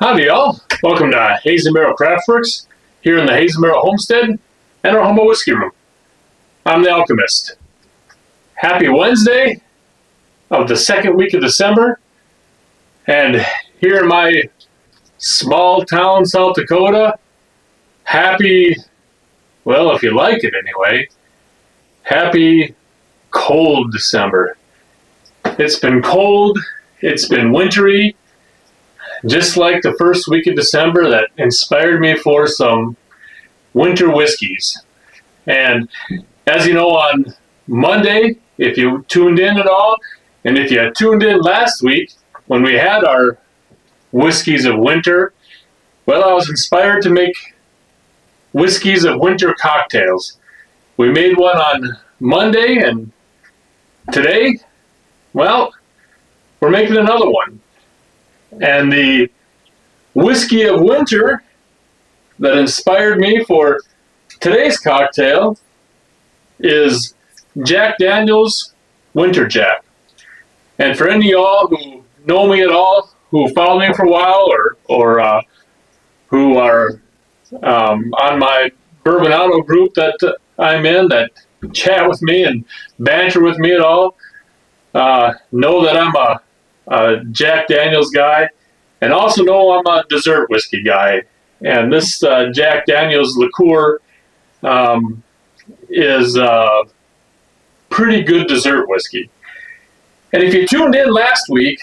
Howdy, y'all. Welcome to Hazy Marrow Craftworks here in the Hazy Marrow Homestead and our humble whiskey room. I'm the Alchemist. Happy Wednesday of the second week of December, and here in my small town, South Dakota, happy, well, if you like it anyway, happy cold December. It's been cold, it's been wintry, just like the first week of December that inspired me for some winter whiskeys. And as you know, on Monday, if you tuned in at all, and if you tuned in last week when we had our Whiskies of Winter, well, I was inspired to make Whiskies of Winter cocktails. We made one on Monday, and today, well, we're making another one. And the Whiskey of Winter that inspired me for today's cocktail is Jack Daniel's Winter Jack. And for any of y'all who know me at all, who follow me for a while, or who are on my Bourbon Auto group that I'm in, that chat with me and banter with me at all, know that I'm a Jack Daniel's guy, and also know I'm a dessert whiskey guy. And this Jack Daniel's liqueur is pretty good dessert whiskey. And if you tuned in last week,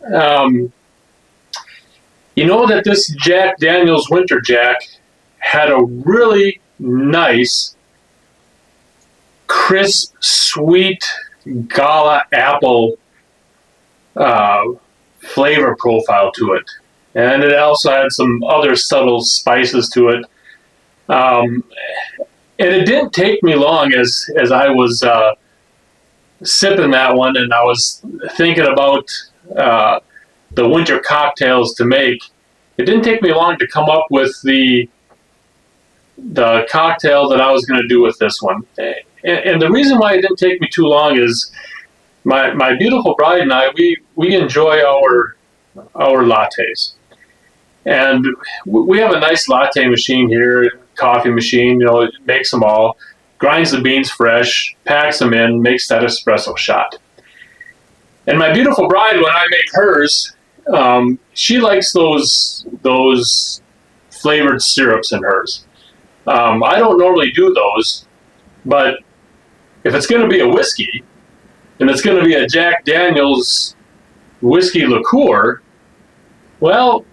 you know that this Jack Daniel's Winter Jack had a really nice, crisp, sweet gala apple flavor profile to it, and it also had some other subtle spices to it. And it didn't take me long as I was sipping that one, and I was thinking about the winter cocktails to make. It didn't take me long to come up with the cocktail that I was going to do with this one. And the reason why it didn't take me too long is my beautiful bride and I, we enjoy our lattes. And we have a nice latte machine here, coffee machine, it makes them all, grinds the beans fresh, packs them in, makes that espresso shot. And my beautiful bride, when I make hers, she likes those flavored syrups in hers. I don't normally do those, but if it's going to be a whiskey, and it's going to be a Jack Daniel's whiskey liqueur, well,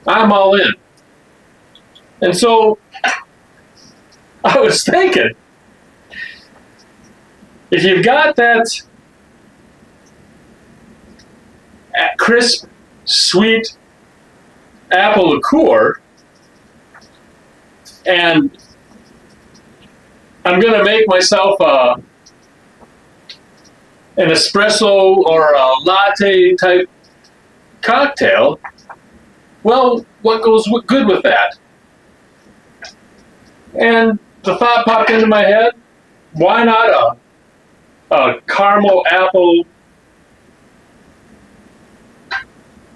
I'm all in. And so I was thinking, if you've got that crisp, sweet apple liqueur, and I'm going to make myself an espresso or a latte type cocktail, well, what goes good with that? And the thought popped into my head, why not a caramel apple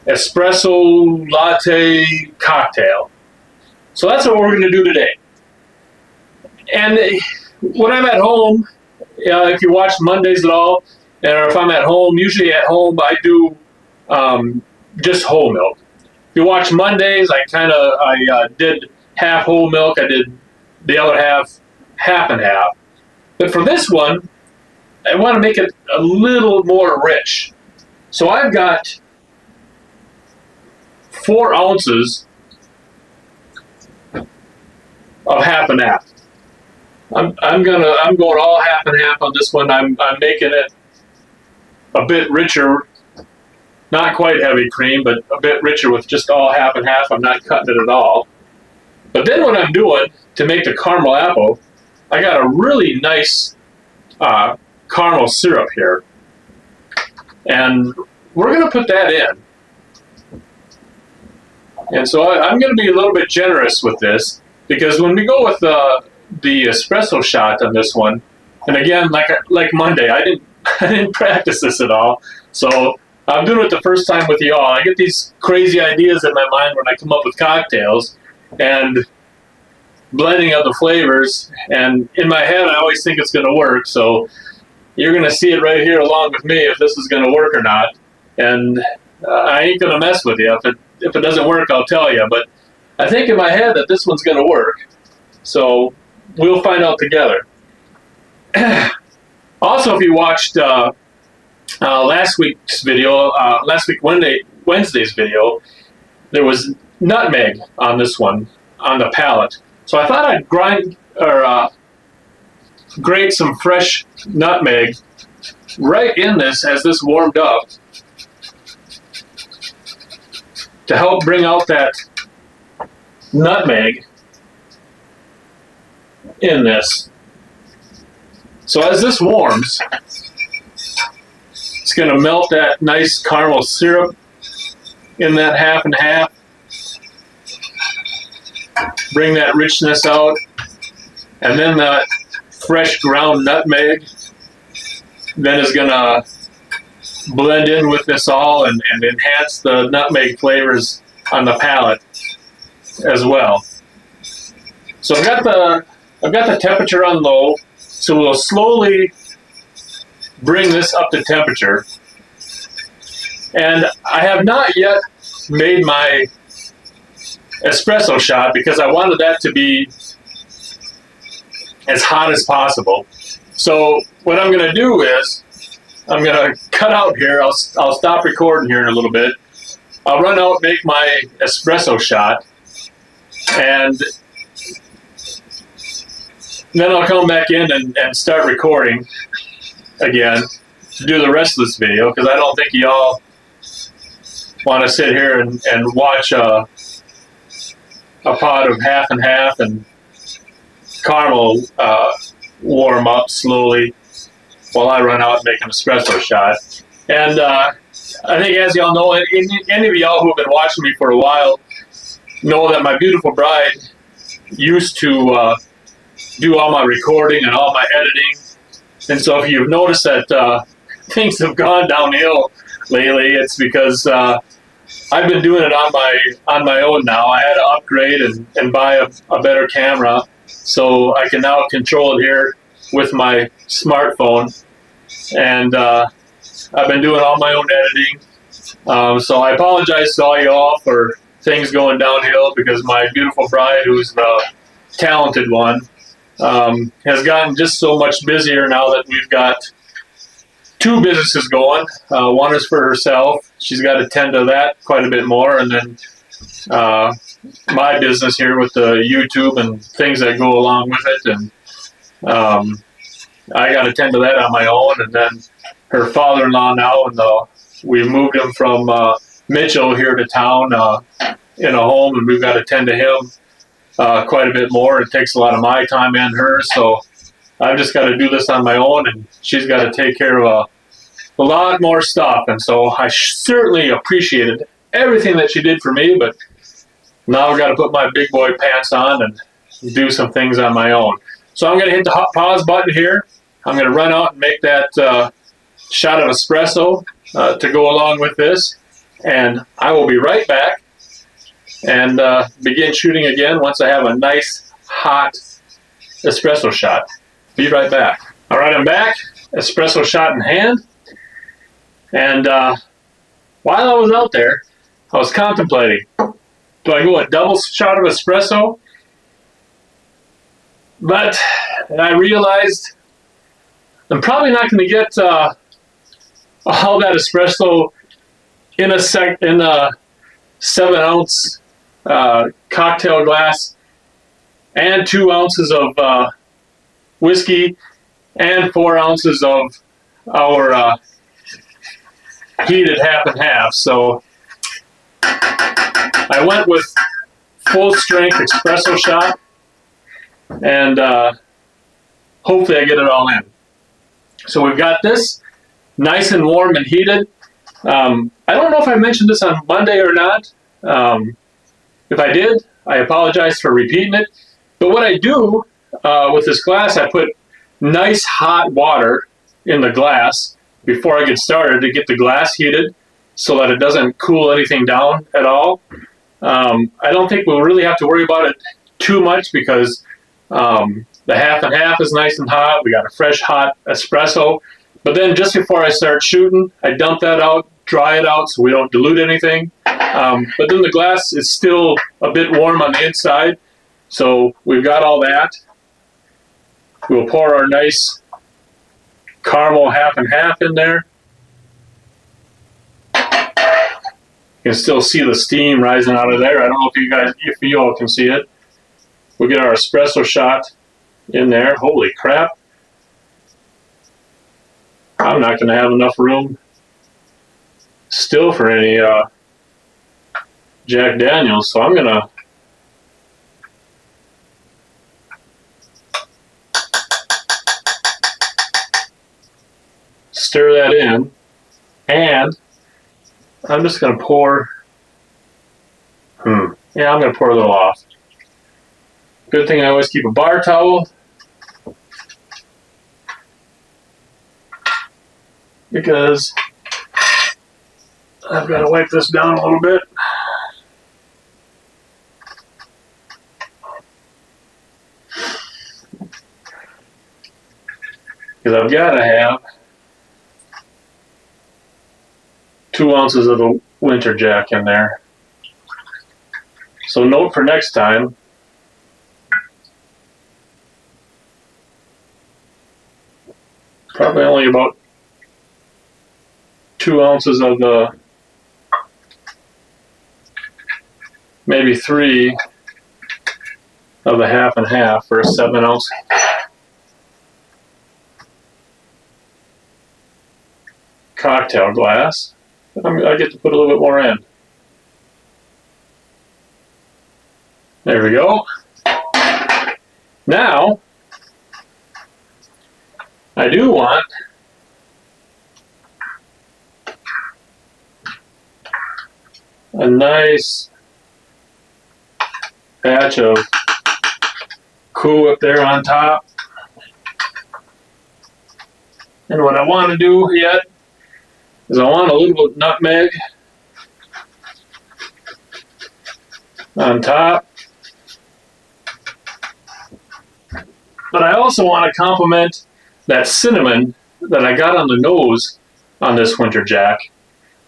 espresso latte cocktail? So that's what we're going to do today. And when I'm at home, if you watch Mondays at all, or if I'm at home, usually at home I do just whole milk. If you watch Mondays, I did half whole milk. I did the other half and half. But for this one, I want to make it a little more rich. So I've got 4 ounces of half and half. I'm going all half and half on this one. I'm making it a bit richer, not quite heavy cream, but a bit richer with just all half and half. I'm not cutting it at all. But then what I'm doing to make the caramel apple, I got a really nice caramel syrup here. And we're going to put that in. And so I'm going to be a little bit generous with this, because when we go with the espresso shot on this one, and again, like Monday, I didn't practice this at all. So I'm doing it the first time with y'all. I get these crazy ideas in my mind when I come up with cocktails and blending of the flavors. And in my head, I always think it's going to work. So you're going to see it right here along with me if this is going to work or not. And I ain't going to mess with you. If it doesn't work, I'll tell you. But I think in my head that this one's going to work. So we'll find out together. Also, if you watched last week's video, Wednesday's video, there was nutmeg on this one, on the palate. So I thought I'd grate some fresh nutmeg right in this as this warmed up to help bring out that nutmeg in this. So as this warms, it's going to melt that nice caramel syrup in that half and half, bring that richness out, and then that fresh ground nutmeg then is going to blend in with this all and enhance the nutmeg flavors on the palate as well. So I've got the temperature on low, so we'll slowly bring this up to temperature. And I have not yet made my espresso shot because I wanted that to be as hot as possible. So what I'm going to do is I'm going to cut out here. I'll stop recording here in a little bit. I'll run out, make my espresso shot, and then I'll come back in and start recording again to do the rest of this video, because I don't think y'all want to sit here and watch a pot of half and half and caramel warm up slowly while I run out and make an espresso shot. And I think, as y'all know, any of y'all who have been watching me for a while know that my beautiful bride used to do all my recording and all my editing. And so if you've noticed that things have gone downhill lately, it's because I've been doing it on my own now. I had to upgrade and buy a better camera, so I can now control it here with my smartphone. And I've been doing all my own editing. So I apologize to all y'all for things going downhill, because my beautiful bride, who's the talented one, has gotten just so much busier now that we've got two businesses going. One is for herself. She's got to tend to that quite a bit more. And then my business here with the YouTube and things that go along with it. And I got to tend to that on my own. And then her father-in-law now, and we moved him from Mitchell here to town in a home, and we've got to tend to him quite a bit more. It takes a lot of my time and hers, so I've just got to do this on my own, and she's got to take care of a lot more stuff. And so I certainly appreciated everything that she did for me, but now I've got to put my big boy pants on and do some things on my own. So I'm going to hit the pause button here. I'm going to run out and make that shot of espresso to go along with this, and I will be right back and begin shooting again once I have a nice hot espresso shot. Be right back. All right, I'm back. Espresso shot in hand. And while I was out there, I was contemplating, do I go a double shot of espresso? But I realized I'm probably not going to get all that espresso in a 7-ounce cocktail glass and 2 ounces of whiskey and 4 ounces of our heated half and half. So I went with full strength espresso shot, and hopefully I get it all in. So we've got this nice and warm and heated. I don't know if I mentioned this on Monday or not. If I did, I apologize for repeating it. But what I do with this glass, I put nice hot water in the glass before I get started to get the glass heated. so that it doesn't cool anything down at all. I don't think we'll really have to worry about it too much because the half and half is nice and hot. We got a fresh hot espresso. But then just before I start shooting, I dump that out, dry it out so we don't dilute anything. But then the glass is still a bit warm on the inside. So we've got all that. We'll pour our nice caramel half and half in there. You can still see the steam rising out of there. I don't know if you all can see it. We'll get our espresso shot in there. Holy crap. I'm not going to have enough room still for any Jack Daniels, so I'm going to stir that in, and I'm just going to pour, yeah, I'm going to pour a little off. Good thing I always keep a bar towel, because I've got to wipe this down a little bit. Because I've got to have 2 ounces of the Winter Jack in there. So note for next time, probably only about 2 ounces of the, maybe 3 of the half and half for a 7-ounce cocktail glass. I get to put a little bit more in. There we go. Now, I do want a nice batch of Cool up there on top. And what I want to do yet is I want a little bit of nutmeg on top. But I also want to complement that cinnamon that I got on the nose on this Winter Jack.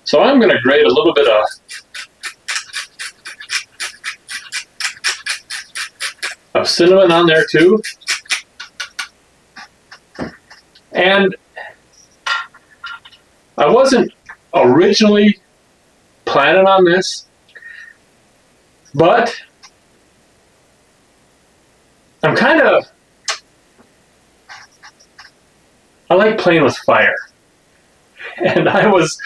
So I'm going to grate a little bit of cinnamon on there too. And I wasn't originally planning on this, but I'm kind of, I like playing with fire. And I was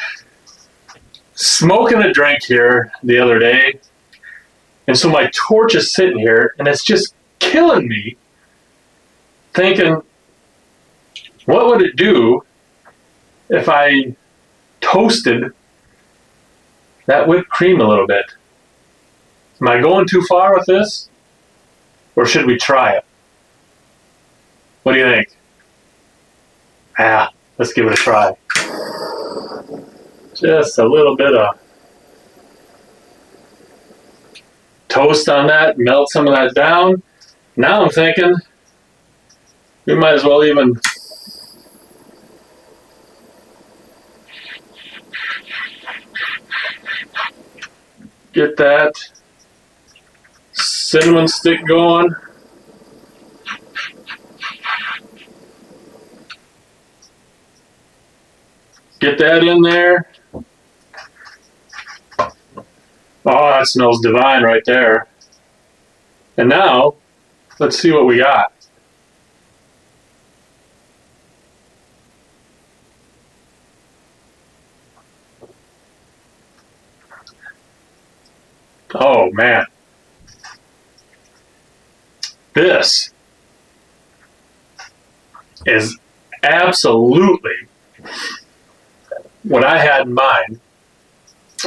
smoking a drink here the other day, and so my torch is sitting here, and it's just killing me, thinking, what would it do if I toasted that whipped cream a little bit? Am I going too far with this? Or should we try it? What do you think? Let's give it a try. Just a little bit of toast on that, melt some of that down. Now I'm thinking we might as well even get that cinnamon stick going. Get that in there. Oh, that smells divine right there. And now, let's see what we got. Oh man. This is absolutely what I had in mind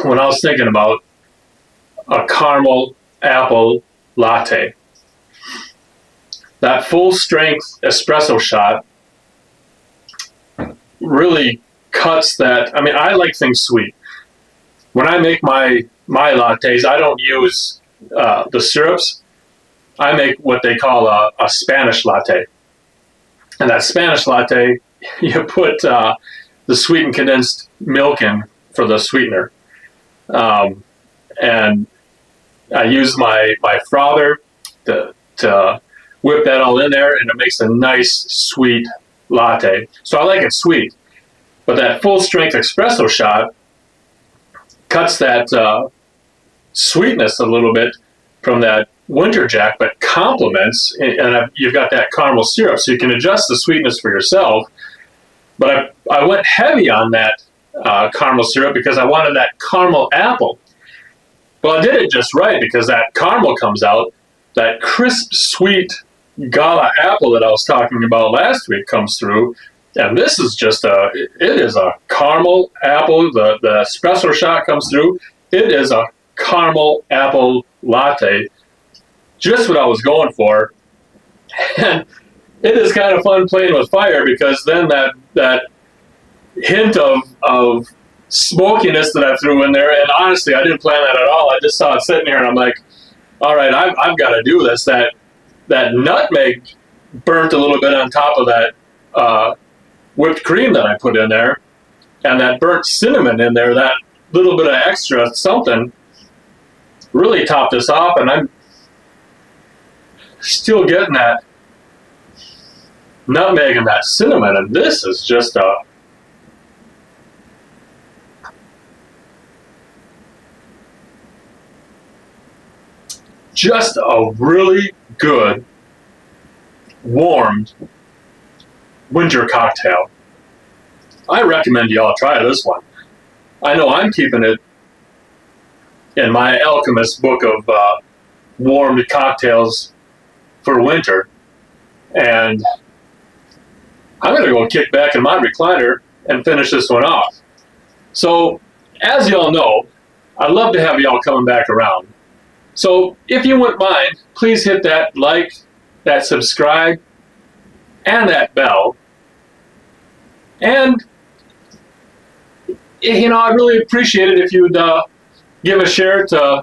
when I was thinking about a caramel apple latte. That full strength espresso shot really cuts that. I mean, I like things sweet. when I make my lattes, I don't use the syrups. I make what they call a Spanish latte. And that Spanish latte, you put the sweetened condensed milk in for the sweetener. Um, and I use my frother to whip that all in there, and it makes a nice, sweet latte. So I like it sweet. But that full strength espresso shot cuts that sweetness a little bit from that winter jack, but complements, and you've got that caramel syrup, so you can adjust the sweetness for yourself. But I went heavy on that caramel syrup because I wanted that caramel apple. Well, I did it just right because that caramel comes out, that crisp, sweet gala apple that I was talking about last week comes through, and this is just it is a caramel apple. The espresso shot comes through. It is a caramel apple latte, just what I was going for. And it is kind of fun playing with fire because then that hint of smokiness that I threw in there, and honestly, I didn't plan that at all. I just saw it sitting here, and I'm like, all right, I've got to do this. That nutmeg burnt a little bit on top of that whipped cream that I put in there, and that burnt cinnamon in there, that little bit of extra something really topped this off, and I'm still getting that nutmeg and that cinnamon, and this is just a really good warmed winter cocktail. I recommend y'all try this one. I know I'm keeping it in my Alchemist book of warmed cocktails for winter, and I'm going to go kick back in my recliner and finish this one off. So, as y'all know, I'd love to have y'all coming back around. So, if you wouldn't mind, please hit that like, that subscribe, and that bell. And, I'd really appreciate it if you'd give a share to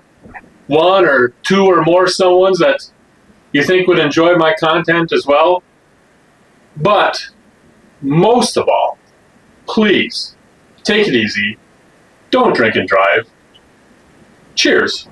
one or two or more someones that you think would enjoy my content as well. But, most of all, please, take it easy. Don't drink and drive. Cheers.